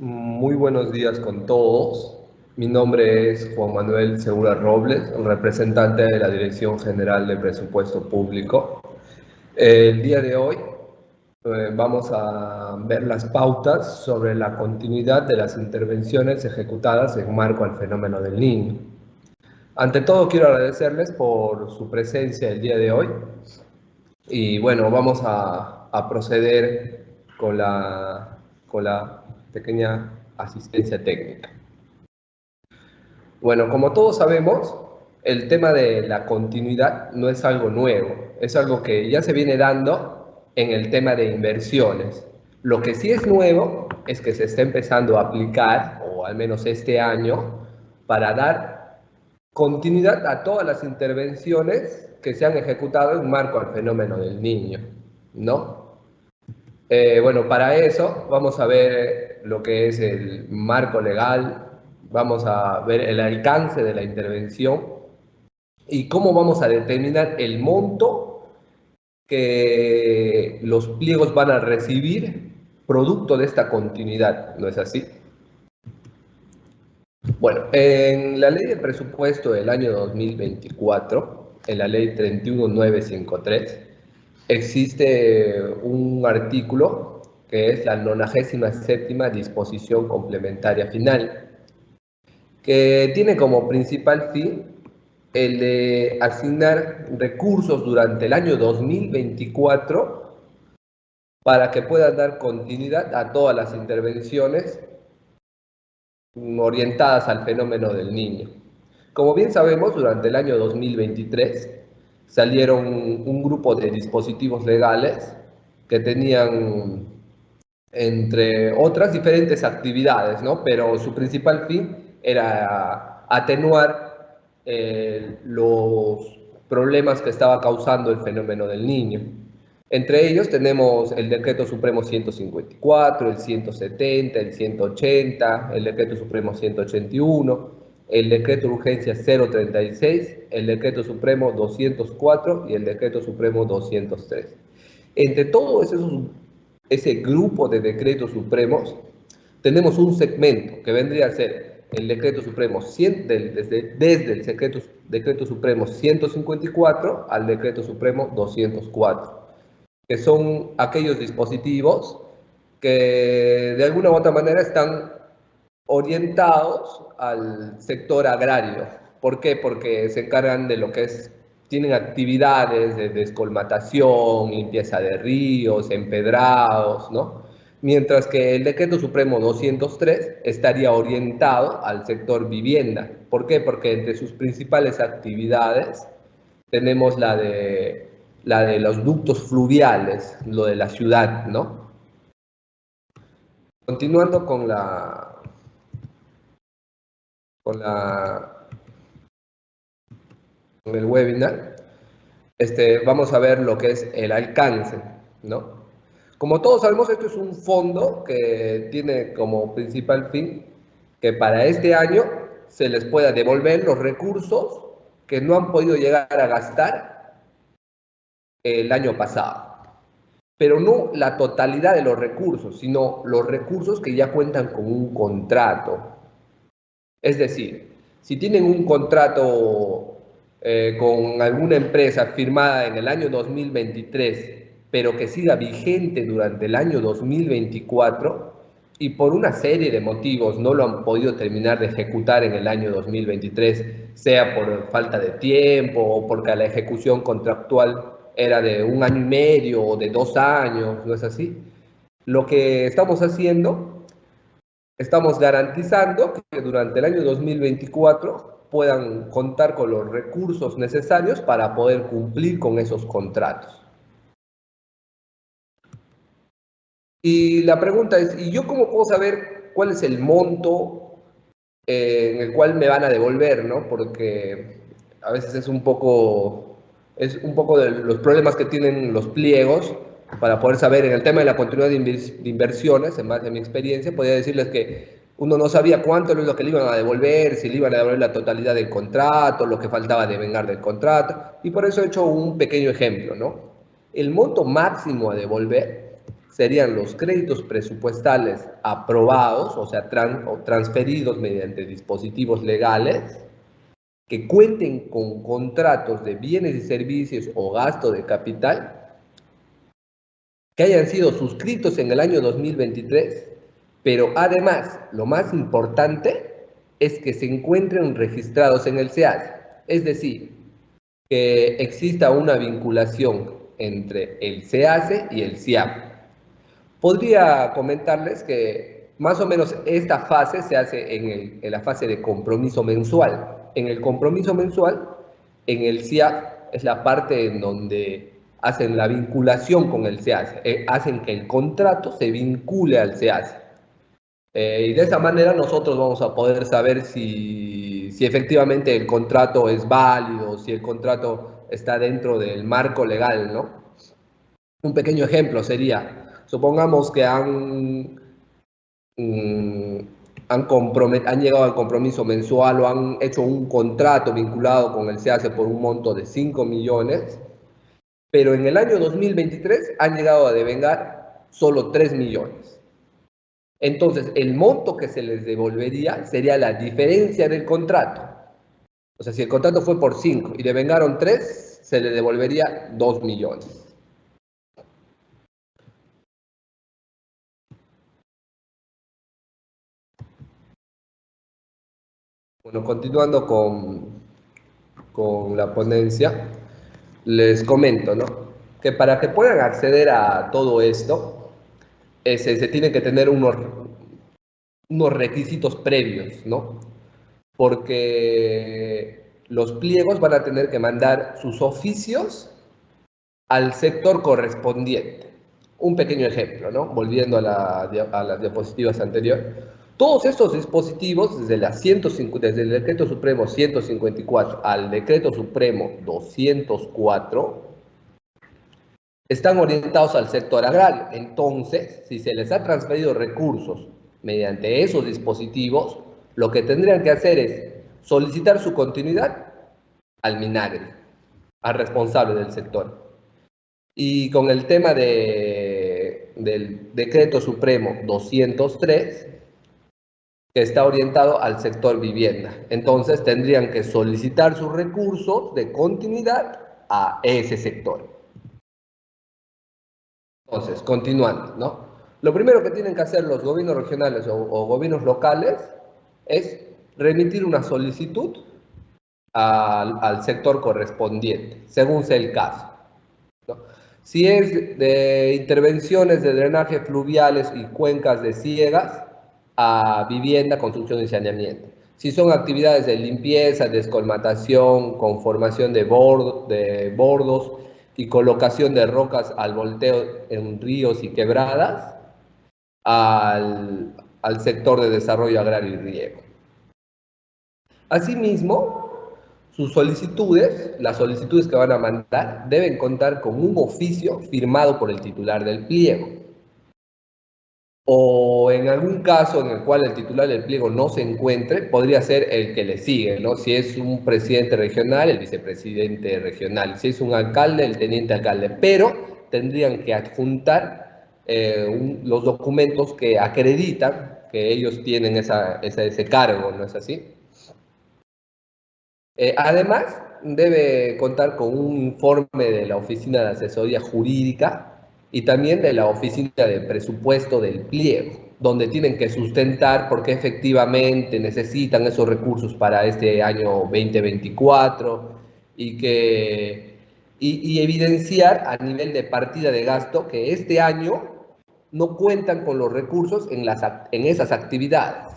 Muy buenos días con todos. Mi nombre es Juan Manuel Segura Robles, representante de la Dirección General de Presupuesto Público. El día de hoy vamos a ver las pautas sobre la continuidad de las intervenciones ejecutadas en marco al fenómeno del Niño. Ante todo, quiero agradecerles por su presencia el día de hoy y bueno, vamos a proceder con la pequeña asistencia técnica. Bueno, como todos sabemos, el tema de la continuidad no es algo nuevo, es algo que ya se viene dando en el tema de inversiones. Lo que sí es nuevo es que se está empezando a aplicar, o al menos este año, para dar continuidad a todas las intervenciones que se han ejecutado en marco al fenómeno del niño, ¿no? Bueno, para eso vamos a ver lo que es el marco legal, vamos a ver el alcance de la intervención y cómo vamos a determinar el monto que los pliegos van a recibir producto de esta continuidad, ¿no es así? Bueno, en la ley de presupuesto del año 2024, en la ley 31953, existe un artículo que es la 97ª disposición complementaria final, que tiene como principal fin el de asignar recursos durante el año 2024 para que puedan dar continuidad a todas las intervenciones orientadas al fenómeno del niño. Como bien sabemos, durante el año 2023 salieron un grupo de dispositivos legales que tenían, entre otras, diferentes actividades, ¿no? Pero su principal fin era atenuar los problemas que estaba causando el fenómeno del niño. Entre ellos tenemos el Decreto Supremo 154, el 170, el 180, el Decreto Supremo 181, el Decreto de Urgencia 036, el Decreto Supremo 204 y el Decreto Supremo 203. Entre todo ese grupo de decretos supremos, tenemos un segmento que vendría a ser el Decreto Supremo, desde el Decreto Supremo 154 al Decreto Supremo 204, que son aquellos dispositivos que de alguna u otra manera están orientados al sector agrario. ¿Por qué? Porque se encargan de lo que es, tienen actividades de descolmatación, limpieza de ríos, empedrados, ¿no? Mientras que el Decreto Supremo 203 estaría orientado al sector vivienda. ¿Por qué? Porque entre sus principales actividades tenemos la de los ductos fluviales, lo de la ciudad, ¿no? Continuando con el webinar, vamos a ver lo que es el alcance, ¿no? Como todos sabemos, esto es un fondo que tiene como principal fin que para este año se les pueda devolver los recursos que no han podido llegar a gastar el año pasado. Pero no la totalidad de los recursos, sino los recursos que ya cuentan con un contrato. Es decir, si tienen un contrato con alguna empresa firmada en el año 2023, pero que siga vigente durante el año 2024, y por una serie de motivos no lo han podido terminar de ejecutar en el año 2023, sea por falta de tiempo o porque la ejecución contractual era de 1 año y medio o de 2 años, ¿no es así? Lo que estamos haciendo, estamos garantizando que durante el año 2024 puedan contar con los recursos necesarios para poder cumplir con esos contratos. Y la pregunta es, ¿y yo cómo puedo saber cuál es el monto en el cual me van a devolver, ¿no? Porque a veces es un poco de los problemas que tienen los pliegos para poder saber en el tema de la continuidad de inversiones, en base a mi experiencia, podría decirles que uno no sabía cuánto es lo que le iban a devolver, si le iban a devolver la totalidad del contrato, lo que faltaba de vengar del contrato, y por eso he hecho un pequeño ejemplo, ¿no? El monto máximo a devolver serían los créditos presupuestales aprobados, o sea, transferidos mediante dispositivos legales, que cuenten con contratos de bienes y servicios o gasto de capital, que hayan sido suscritos en el año 2023, pero además, lo más importante es que se encuentren registrados en el SEAS, es decir, que exista una vinculación entre el SEACE y el SIAP. Podría comentarles que más o menos esta fase se hace en la fase de compromiso mensual. En el compromiso mensual, en el SIAP es la parte en donde hacen la vinculación con el SEACE, hacen que el contrato se vincule al SEACE. Y de esa manera nosotros vamos a poder saber si efectivamente el contrato es válido, si el contrato está dentro del marco legal, ¿no? Un pequeño ejemplo sería, supongamos que han llegado al compromiso mensual o han hecho un contrato vinculado con el SEACE por un monto de 5 millones, pero en el año 2023 han llegado a devengar solo 3 millones. Entonces, el monto que se les devolvería sería la diferencia del contrato. O sea, si el contrato fue por 5 y devengaron 3, se le devolvería 2 millones. Bueno, continuando con la ponencia, les comento, ¿no? Que para que puedan acceder a todo esto, se tienen que tener unos requisitos previos, ¿no? Porque los pliegos van a tener que mandar sus oficios al sector correspondiente. Un pequeño ejemplo, ¿no? Volviendo a las diapositivas anteriores. Todos estos dispositivos, desde el Decreto Supremo 154 al Decreto Supremo 204, están orientados al sector agrario. Entonces, si se les ha transferido recursos mediante esos dispositivos, lo que tendrían que hacer es solicitar su continuidad al Minagri, al responsable del sector. Y con el tema del Decreto Supremo 203, que está orientado al sector vivienda. Entonces tendrían que solicitar sus recursos de continuidad a ese sector. Entonces, continuando, ¿no? Lo primero que tienen que hacer los gobiernos regionales o gobiernos locales es remitir una solicitud al sector correspondiente, según sea el caso, ¿no? Si es de intervenciones de drenaje fluviales y cuencas de siegas, a vivienda, construcción y saneamiento. Si son actividades de limpieza, descolmatación, conformación de bordos y colocación de rocas al volteo en ríos y quebradas, al sector de desarrollo agrario y riego. Asimismo, las solicitudes que van a mandar, deben contar con un oficio firmado por el titular del pliego. O en algún caso en el cual el titular del pliego no se encuentre, podría ser el que le sigue, ¿no? Si es un presidente regional, el vicepresidente regional. Si es un alcalde, el teniente alcalde. Pero tendrían que adjuntar los documentos que acreditan que ellos tienen ese cargo, ¿no es así? Además, debe contar con un informe de la Oficina de Asesoría Jurídica y también de la Oficina de Presupuesto del pliego, donde tienen que sustentar por qué efectivamente necesitan esos recursos para este año 2024 y evidenciar a nivel de partida de gasto que este año no cuentan con los recursos en esas actividades.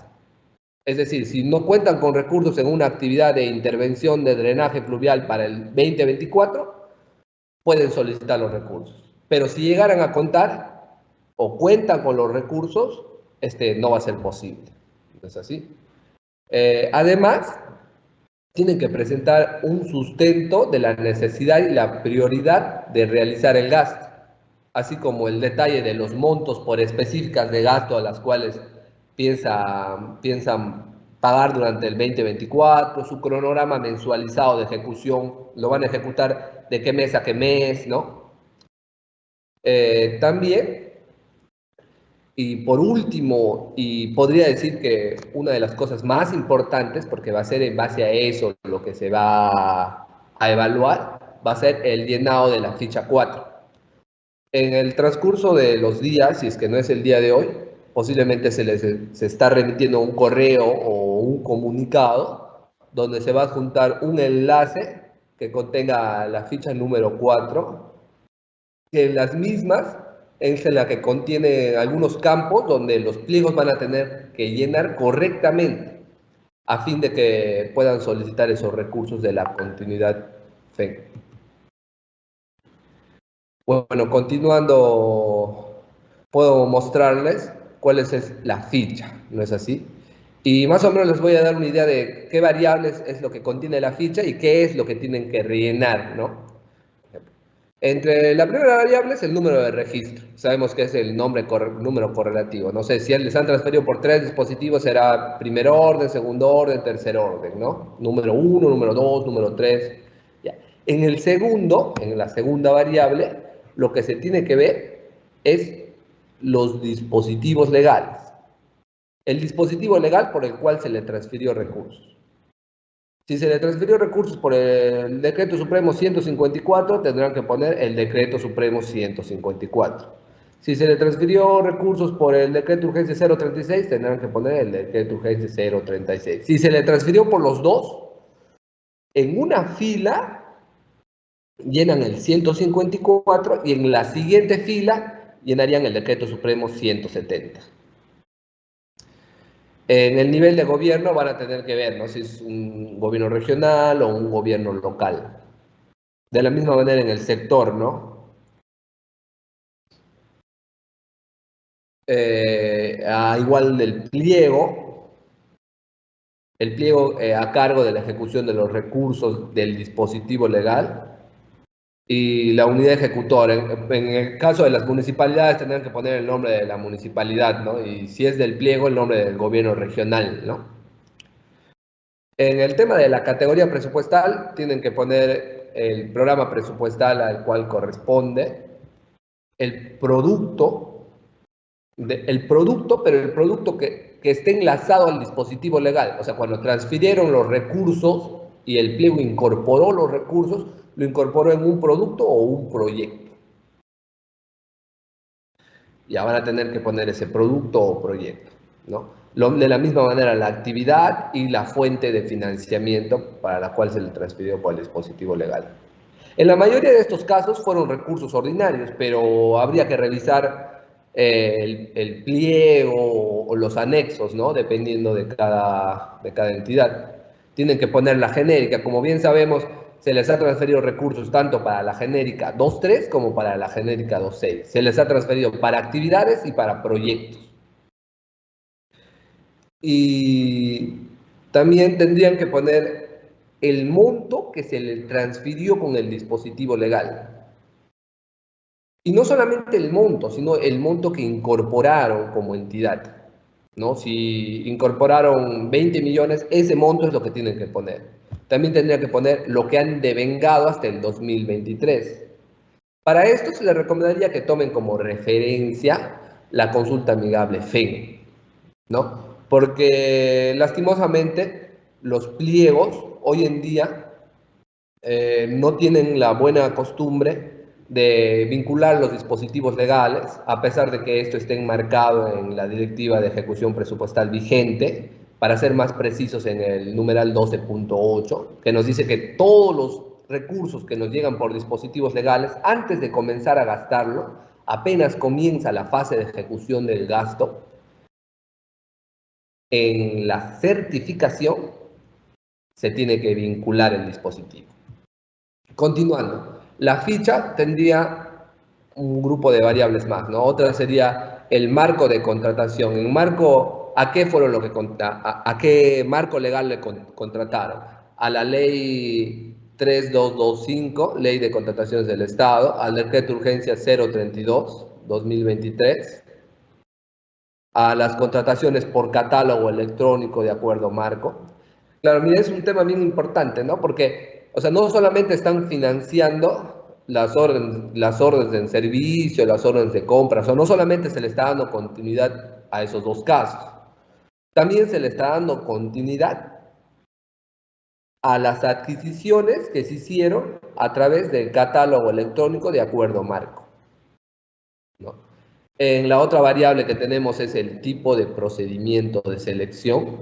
Es decir, si no cuentan con recursos en una actividad de intervención de drenaje fluvial para el 2024, pueden solicitar los recursos. Pero si llegaran a contar o cuentan con los recursos, no va a ser posible. ¿No es así? Además, tienen que presentar un sustento de la necesidad y la prioridad de realizar el gasto, así como el detalle de los montos por específicas de gasto a las cuales piensan pagar durante el 2024, su cronograma mensualizado de ejecución, lo van a ejecutar de qué mes a qué mes, ¿no? También Y por último, y podría decir que una de las cosas más importantes, porque va a ser en base a eso lo que se va a evaluar, va a ser el llenado de la ficha 4. En el transcurso de los días, si es que no es el día de hoy, posiblemente se está remitiendo un correo o un comunicado donde se va a juntar un enlace que contenga la ficha número 4, que en las mismas es en la que contiene algunos campos donde los pliegos van a tener que llenar correctamente a fin de que puedan solicitar esos recursos de la continuidad FEN. Bueno, continuando, puedo mostrarles cuál es la ficha, ¿no es así? Y más o menos les voy a dar una idea de qué variables es lo que contiene la ficha y qué es lo que tienen que rellenar, ¿no? Entre la primera variable es el número de registro. Sabemos que es el número correlativo. No sé, si les han transferido por 3 dispositivos, será primer orden, segundo orden, tercer orden, ¿no? Número 1, número 2, número 3. Ya. En la segunda variable, lo que se tiene que ver es los dispositivos legales. El dispositivo legal por el cual se le transfirió recursos. Si se le transfirió recursos por el Decreto Supremo 154, tendrán que poner el Decreto Supremo 154. Si se le transfirió recursos por el Decreto Urgencia 036, tendrán que poner el Decreto Urgencia 036. Si se le transfirió por los dos, en una fila llenan el 154 y en la siguiente fila llenarían el Decreto Supremo 170. En el nivel de gobierno van a tener que ver, ¿no?, si es un gobierno regional o un gobierno local. De la misma manera en el sector, ¿no? Igual del pliego, el pliego a cargo de la ejecución de los recursos del dispositivo legal y la unidad ejecutora. En el caso de las municipalidades tendrán que poner el nombre de la municipalidad, ¿no? Y si es del pliego, el nombre del gobierno regional, ¿no? En el tema de la categoría presupuestal, tienen que poner el programa presupuestal al cual corresponde, el producto, pero el producto que esté enlazado al dispositivo legal. O sea, cuando transfirieron los recursos y el pliego incorporó los recursos, lo incorporó en un producto o un proyecto. Ya van a tener que poner ese producto o proyecto, ¿no? De la misma manera, la actividad y la fuente de financiamiento para la cual se le transfirió por el dispositivo legal. En la mayoría de estos casos fueron recursos ordinarios, pero habría que revisar el pliego o los anexos, ¿no?, dependiendo de cada entidad. Tienen que poner la genérica. Como bien sabemos, se les ha transferido recursos tanto para la genérica 2.3 como para la genérica 2.6. Se les ha transferido para actividades y para proyectos. Y también tendrían que poner el monto que se le transfirió con el dispositivo legal. Y no solamente el monto, sino el monto que incorporaron como entidad, ¿no? Si incorporaron 20 millones, ese monto es lo que tienen que poner. También tendrían que poner lo que han devengado hasta el 2023. Para esto se les recomendaría que tomen como referencia la consulta amigable FEN, ¿no? Porque lastimosamente los pliegos hoy en día no tienen la buena costumbre de vincular los dispositivos legales, a pesar de que esto esté enmarcado en la Directiva de Ejecución Presupuestal vigente, para ser más precisos en el numeral 12.8, que nos dice que todos los recursos que nos llegan por dispositivos legales, antes de comenzar a gastarlo, apenas comienza la fase de ejecución del gasto, en la certificación se tiene que vincular el dispositivo. Continuando, la ficha tendría un grupo de variables más, ¿no? Otra sería el marco de contratación. En marco, ¿a qué fueron lo que a qué marco legal le contrataron? A la ley 3225, Ley de Contrataciones del Estado, al decreto de urgencia 032, 2023, a las contrataciones por catálogo electrónico de acuerdo marco. Claro, mira, es un tema bien importante, ¿no? Porque, o sea, no solamente están financiando las órdenes en servicio, las órdenes de compra. O sea, no solamente se le está dando continuidad a esos dos casos, también se le está dando continuidad a las adquisiciones que se hicieron a través del catálogo electrónico de acuerdo marco, ¿no? En la otra variable que tenemos es el tipo de procedimiento de selección.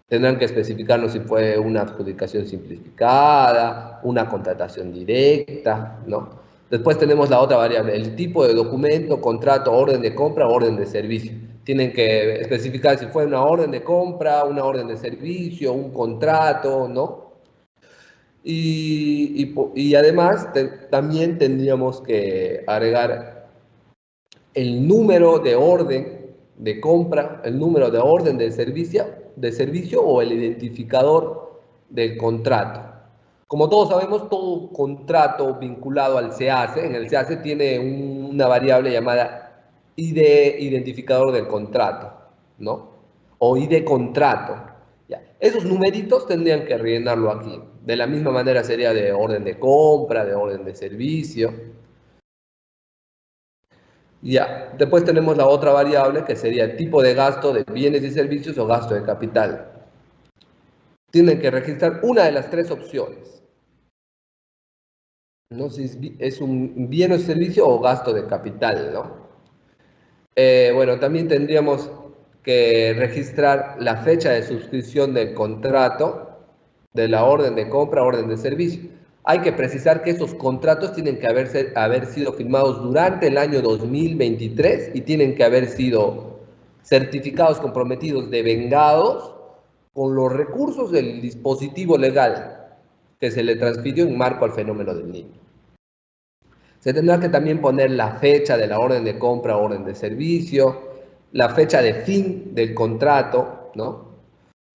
Tendrán que especificarnos si fue una adjudicación simplificada, una contratación directa, ¿no? Después tenemos la otra variable, el tipo de documento, contrato, orden de compra, orden de servicio. Tienen que especificar si fue una orden de compra, una orden de servicio, un contrato, ¿no? Y además también tendríamos que agregar el número de orden de compra, el número de orden de servicio o el identificador del contrato. Como todos sabemos, todo contrato vinculado al SEACE, en el SEACE tiene una variable llamada ID, identificador del contrato, ¿no? O ID contrato. Ya. Esos numeritos tendrían que rellenarlo aquí. De la misma manera sería de orden de compra, de orden de servicio. Ya, después tenemos la otra variable que sería el tipo de gasto de bienes y servicios o gasto de capital. Tienen que registrar una de las tres opciones. No sé si es un bien o servicio o gasto de capital, ¿no? Bueno, también tendríamos que registrar la fecha de suscripción del contrato, de la orden de compra, orden de servicio. Hay que precisar que esos contratos tienen que haber sido firmados durante el año 2023 y tienen que haber sido certificados comprometidos devengados con los recursos del dispositivo legal que se le transfirió en marco al fenómeno del niño. Se tendrá que también poner la fecha de la orden de compra o orden de servicio, la fecha de fin del contrato, ¿no?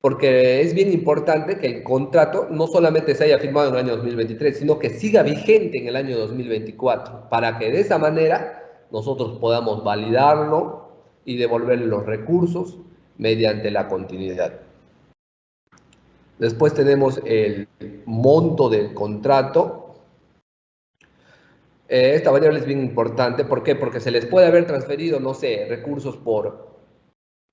Porque es bien importante que el contrato no solamente se haya firmado en el año 2023, sino que siga vigente en el año 2024, para que de esa manera nosotros podamos validarlo y devolverle los recursos mediante la continuidad. Después tenemos el monto del contrato. Esta variable es bien importante. ¿Por qué? Porque se les puede haber transferido, no sé, recursos por,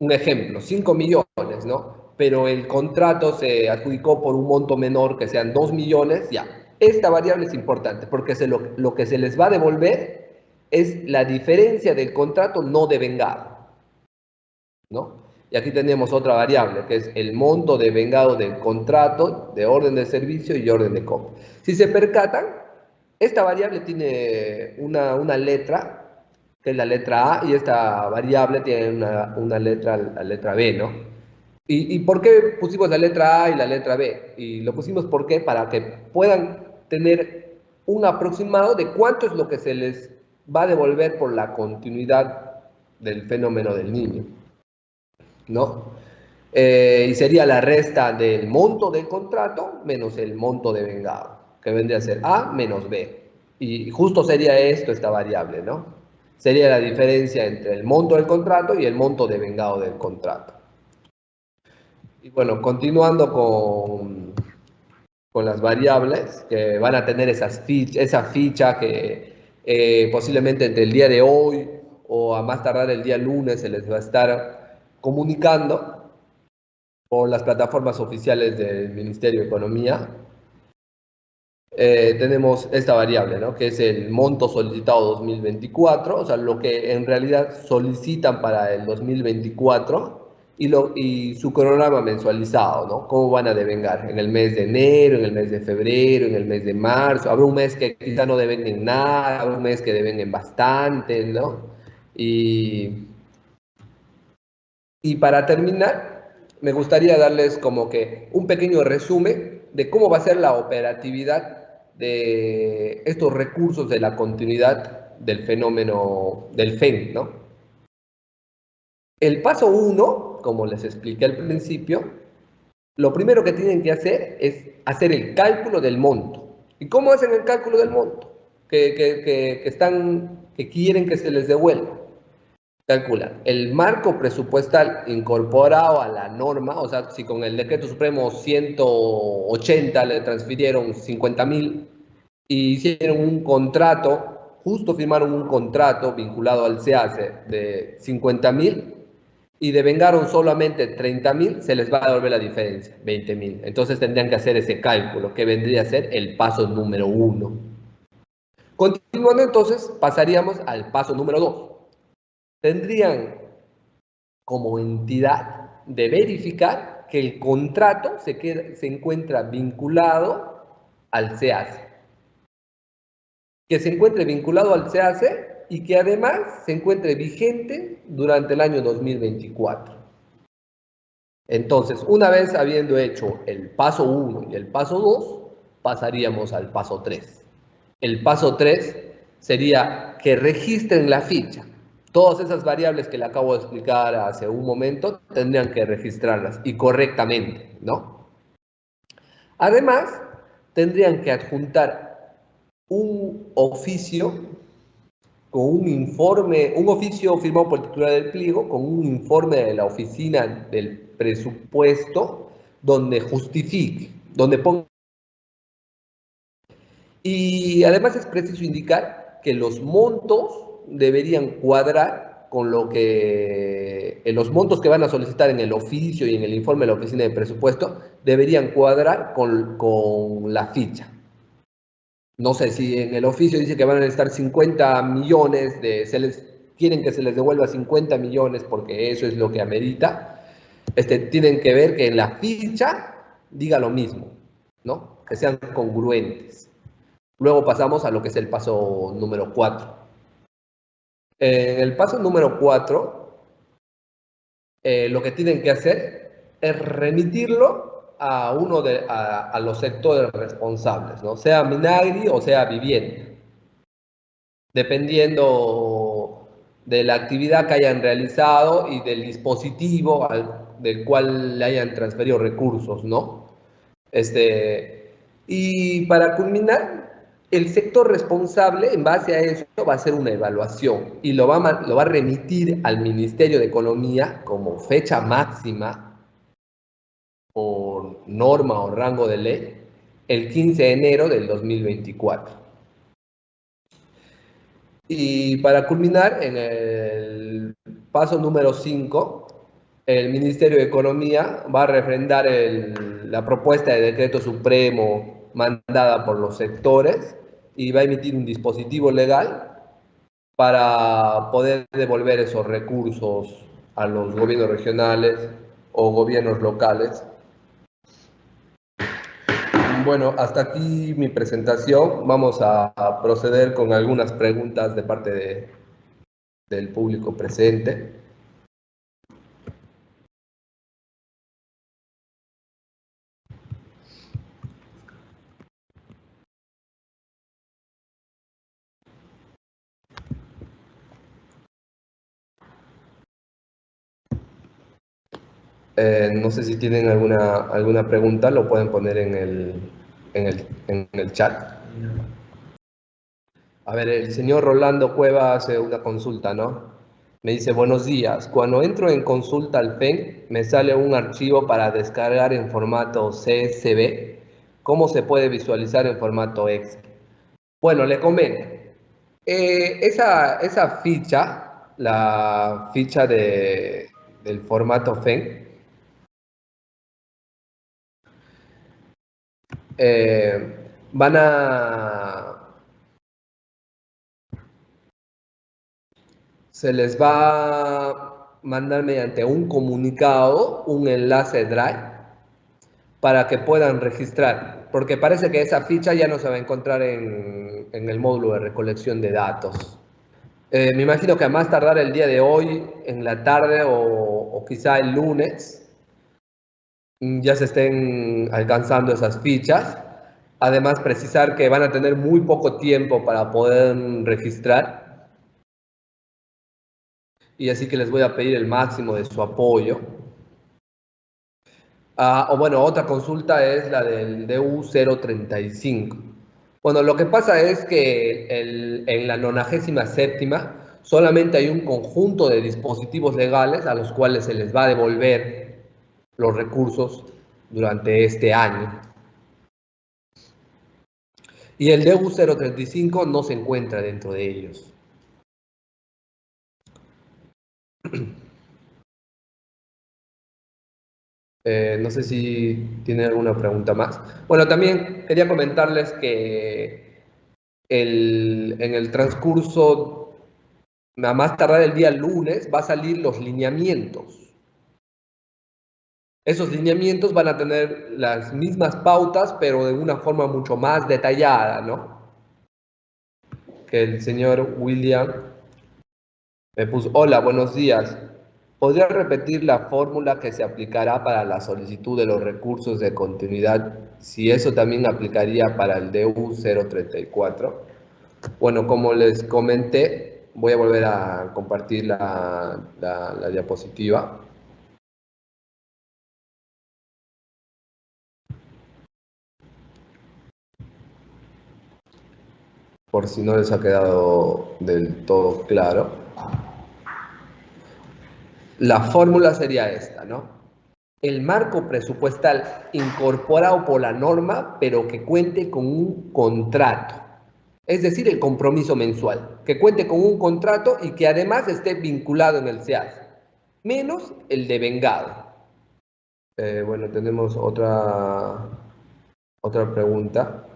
un ejemplo, 5 millones, ¿no? Pero el contrato se adjudicó por un monto menor, que sean 2 millones, ya. Esta variable es importante porque lo que se les va a devolver es la diferencia del contrato no devengado, ¿no? Y aquí tenemos otra variable, que es el monto devengado del contrato de orden de servicio y orden de compra. Si se percatan, esta variable tiene una letra, que es la letra A, y esta variable tiene una letra, la letra B, ¿no? ¿Y por qué pusimos la letra A y la letra B? Y lo pusimos ¿por qué? Para que puedan tener un aproximado de cuánto es lo que se les va a devolver por la continuidad del fenómeno del niño, ¿no? Y sería la resta del monto del contrato menos el monto devengado, que vendría a ser A menos B. Y justo sería esta variable, ¿no? Sería la diferencia entre el monto del contrato y el monto devengado del contrato. Y bueno, continuando con las variables que van a tener esa ficha que posiblemente entre el día de hoy o a más tardar el día lunes se les va a estar comunicando por las plataformas oficiales del Ministerio de Economía. Tenemos esta variable, ¿no? Que es el monto solicitado 2024, o sea, lo que en realidad solicitan para el 2024 y su cronograma mensualizado, ¿no? Cómo van a devengar en el mes de enero, en el mes de febrero, en el mes de marzo. Habrá un mes que quizá no devenguen nada, habrá un mes que devenguen bastante, ¿no? Y para terminar, me gustaría darles como que un pequeño resumen de cómo va a ser la operatividad de estos recursos de la continuidad del fenómeno del FEN, ¿no? El paso 1, como les expliqué al principio, lo primero que tienen que hacer es hacer el cálculo del monto. ¿Y cómo hacen el cálculo del monto? Que quieren que se les devuelva. Calculan el marco presupuestal incorporado a la norma, o sea, si con el decreto supremo 180 le transfirieron 50.000 y hicieron un contrato, justo firmaron un contrato vinculado al SEACE de 50.000 y devengaron solamente 30.000, se les va a devolver la diferencia, 20.000. Entonces tendrían que hacer ese cálculo, que vendría a ser el paso número 1. Continuando entonces, pasaríamos al paso número 2. Tendrían como entidad de verificar que el contrato se encuentra vinculado al SEACE. Que se encuentre vinculado al SEACE y que además se encuentre vigente durante el año 2024. Entonces, una vez habiendo hecho el paso 1 y el paso 2, pasaríamos al paso 3. El paso 3 sería que registren la ficha. Todas esas variables que le acabo de explicar hace un momento tendrían que registrarlas y correctamente, ¿no? Además, tendrían que adjuntar un oficio con un informe, un oficio firmado por el titular del pliego, con un informe de la oficina del presupuesto, donde justifique, donde ponga. Y además es preciso indicar que los montos deberían cuadrar con lo que, los montos que van a solicitar en el oficio y en el informe de la oficina de presupuesto, deberían cuadrar con la ficha. No sé si en el oficio dice que van a necesitar 50 millones, quieren que se les devuelva 50 millones porque eso es lo que amerita, tienen que ver que en la ficha diga lo mismo, ¿no? Que sean congruentes. Luego pasamos a lo que es el paso número 4. En el paso número 4, lo que tienen que hacer es remitirlo a los sectores responsables, ¿no? Sea Minagri o sea Vivienda, dependiendo de la actividad que hayan realizado y del dispositivo del cual le hayan transferido recursos, ¿no? Y para culminar, el sector responsable, en base a eso, va a hacer una evaluación y lo va a remitir al Ministerio de Economía como fecha máxima por norma o rango de ley el 15 de enero del 2024. Y para culminar, en el paso número 5, el Ministerio de Economía va a refrendar la propuesta de decreto supremo mandada por los sectores y va a emitir un dispositivo legal para poder devolver esos recursos a los gobiernos regionales o gobiernos locales. Bueno, hasta aquí mi presentación. Vamos a proceder con algunas preguntas de parte del público presente. No sé si tienen alguna pregunta, lo pueden poner en el chat. A ver, el señor Rolando Cueva hace una consulta, ¿no? Me dice, buenos días. Cuando entro en consulta al FEN, me sale un archivo para descargar en formato CSV. ¿Cómo se puede visualizar en formato Excel? Bueno, le comento. Esa ficha, la ficha del formato FEN, van a se les va a mandar mediante un comunicado un enlace Drive para que puedan registrar, porque parece que esa ficha ya no se va a encontrar en el módulo de recolección de datos. Me imagino que a más tardar el día de hoy, en la tarde o quizá el lunes, ya se estén alcanzando esas fichas. Además, precisar que van a tener muy poco tiempo para poder registrar. Y así que les voy a pedir el máximo de su apoyo. O bueno, otra consulta es la del DU 035. Bueno, lo que pasa es que en la 97ª solamente hay un conjunto de dispositivos legales a los cuales se les va a devolver los recursos durante este año. Y el DU 035 no se encuentra dentro de ellos. No sé si tienen alguna pregunta más. Bueno, también quería comentarles que en el transcurso, a más tardar el día lunes, va a salir los lineamientos. Esos lineamientos van a tener las mismas pautas, pero de una forma mucho más detallada, ¿no? Que el señor William me puso, hola, buenos días. ¿Podría repetir la fórmula que se aplicará para la solicitud de los recursos de continuidad, si eso también aplicaría para el DU 034? Bueno, como les comenté, voy a volver a compartir la diapositiva. Por si no les ha quedado del todo claro. La fórmula sería esta, ¿no? El marco presupuestal incorporado por la norma, pero que cuente con un contrato. Es decir, el compromiso mensual, que cuente con un contrato y que además esté vinculado en el SEAS, menos el de vengado. Bueno, tenemos otra pregunta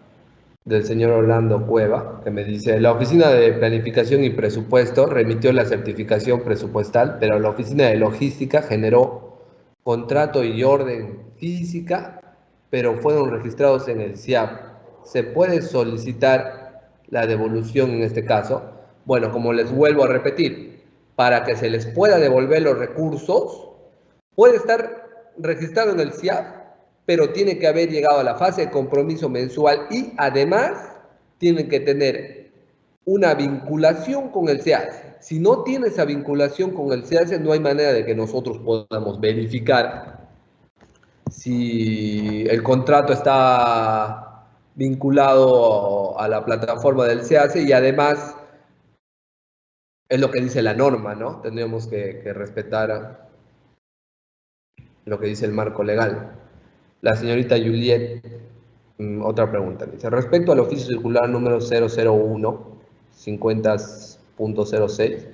del señor Orlando Cueva, que me dice, la Oficina de Planificación y Presupuesto remitió la certificación presupuestal, pero la Oficina de Logística generó contrato y orden física, pero fueron registrados en el SIAP. ¿Se puede solicitar la devolución en este caso? Bueno, como les vuelvo a repetir, para que se les pueda devolver los recursos, puede estar registrado en el SIAP, pero tiene que haber llegado a la fase de compromiso mensual y además tiene que tener una vinculación con el SEACE. Si no tiene esa vinculación con el SEACE, no hay manera de que nosotros podamos verificar si el contrato está vinculado a la plataforma del SEACE y además es lo que dice la norma, ¿no? Tendríamos que respetar lo que dice el marco legal. La señorita Juliet, otra pregunta. Dice, respecto al oficio circular número 001, 50.06,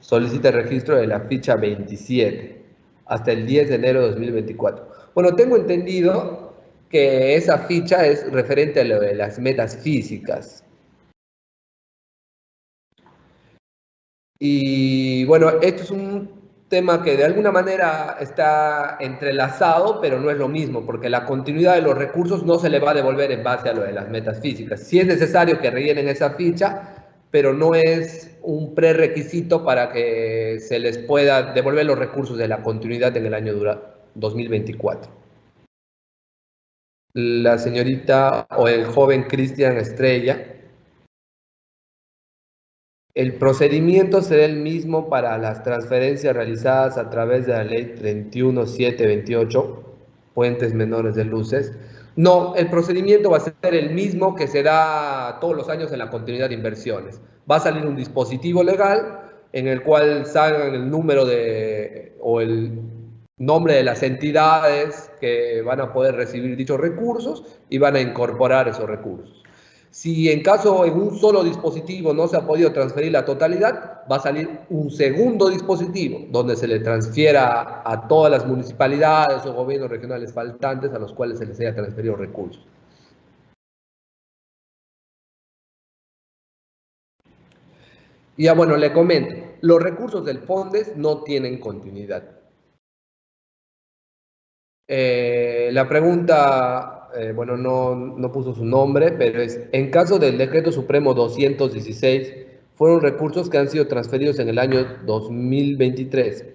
solicita el registro de la ficha 27 hasta el 10 de enero de 2024. Bueno, tengo entendido que esa ficha es referente a lo de las metas físicas. Y bueno, esto es un tema que de alguna manera está entrelazado, pero no es lo mismo, porque la continuidad de los recursos no se le va a devolver en base a lo de las metas físicas. Sí es necesario que rellenen esa ficha, pero no es un prerequisito para que se les pueda devolver los recursos de la continuidad en el año 2024. La señorita o el joven Cristian Estrella. El procedimiento será el mismo para las transferencias realizadas a través de la ley 31728, puentes menores de luces. No, el procedimiento va a ser el mismo que se da todos los años en la continuidad de inversiones. Va a salir un dispositivo legal en el cual salgan el número o el nombre de las entidades que van a poder recibir dichos recursos y van a incorporar esos recursos. Si en caso en un solo dispositivo no se ha podido transferir la totalidad, va a salir un segundo dispositivo donde se le transfiera a todas las municipalidades o gobiernos regionales faltantes a los cuales se les haya transferido recursos. Y ya bueno, le comento, los recursos del FONDES no tienen continuidad. La pregunta, bueno, no puso su nombre, pero es, en caso del Decreto Supremo 216, fueron recursos que han sido transferidos en el año 2023,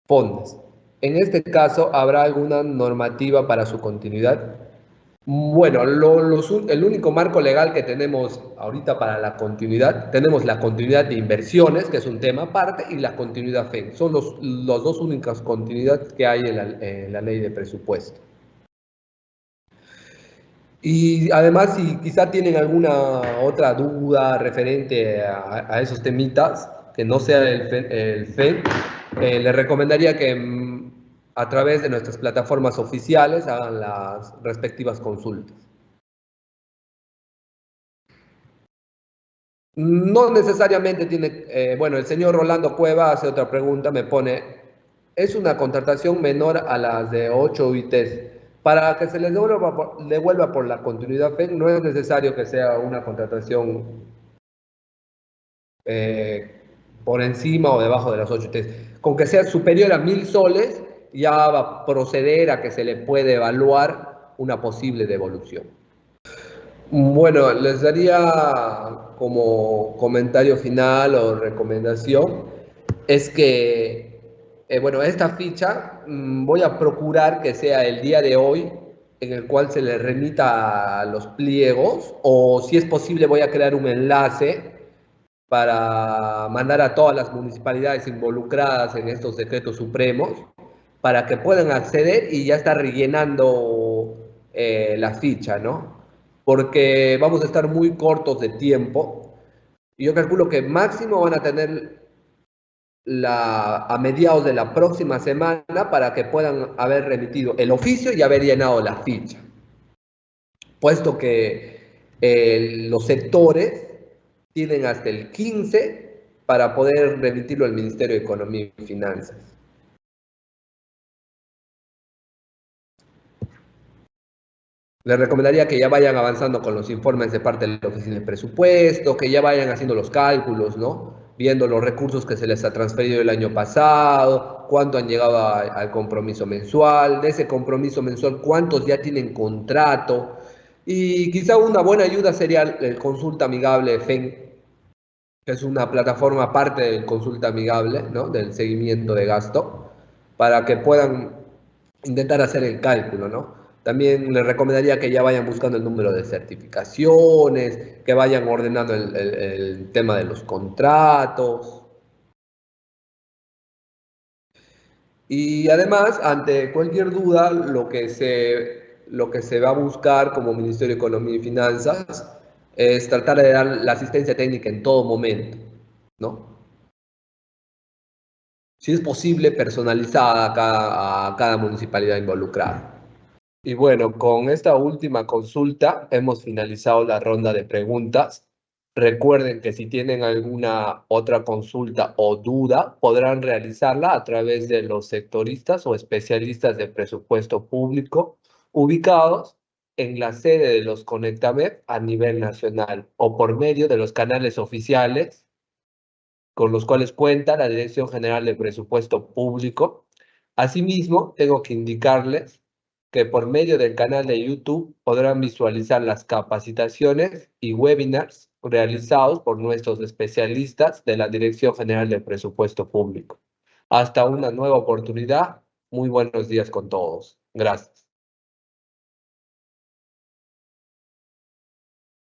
fondos. En este caso, ¿habrá alguna normativa para su continuidad? Bueno, el único marco legal que tenemos ahorita para la continuidad, tenemos la continuidad de inversiones, que es un tema aparte, y la continuidad FEN. Son los dos únicas continuidades que hay en la ley de presupuesto. Y además, si quizá tienen alguna otra duda referente a esos temitas, que no sea el FEN, les recomendaría que a través de nuestras plataformas oficiales hagan las respectivas consultas. No necesariamente tiene, bueno, el señor Rolando Cueva hace otra pregunta, me pone, ¿es una contratación menor a las de 8 UITs? Para que se les devuelva por la continuidad FEN, no es necesario que sea una contratación eh, por encima o debajo de las 8 UITs. Con que sea superior a 1.000 soles, ya va a proceder a que se le puede evaluar una posible devolución. Bueno, les daría como comentario final o recomendación, es que, bueno, esta ficha voy a procurar que sea el día de hoy en el cual se le remita a los pliegos, o si es posible voy a crear un enlace para mandar a todas las municipalidades involucradas en estos decretos supremos para que puedan acceder y ya estar rellenando la ficha, ¿no? Porque vamos a estar muy cortos de tiempo y yo calculo que máximo van a tener a mediados de la próxima semana para que puedan haber remitido el oficio y haber llenado la ficha, puesto que los sectores tienen hasta el 15 para poder remitirlo al Ministerio de Economía y Finanzas. Les recomendaría que ya vayan avanzando con los informes de parte de la Oficina de Presupuesto, que ya vayan haciendo los cálculos, ¿no? Viendo los recursos que se les ha transferido el año pasado, cuánto han llegado al compromiso mensual, de ese compromiso mensual, cuántos ya tienen contrato. Y quizá una buena ayuda sería el Consulta Amigable FEN, que es una plataforma aparte del Consulta Amigable, ¿no? Del seguimiento de gasto, para que puedan intentar hacer el cálculo, ¿no? También les recomendaría que ya vayan buscando el número de certificaciones, que vayan ordenando el tema de los contratos. Y además, ante cualquier duda, lo que se va a buscar como Ministerio de Economía y Finanzas es tratar de dar la asistencia técnica en todo momento, ¿no? Si es posible, personalizada a cada municipalidad involucrada. Y bueno, con esta última consulta hemos finalizado la ronda de preguntas. Recuerden que si tienen alguna otra consulta o duda, podrán realizarla a través de los sectoristas o especialistas de presupuesto público ubicados en la sede de los Conectamed a nivel nacional o por medio de los canales oficiales con los cuales cuenta la Dirección General de Presupuesto Público. Asimismo, tengo que indicarles que por medio del canal de YouTube podrán visualizar las capacitaciones y webinars realizados por nuestros especialistas de la Dirección General de Presupuesto Público. Hasta una nueva oportunidad. Muy buenos días con todos. Gracias.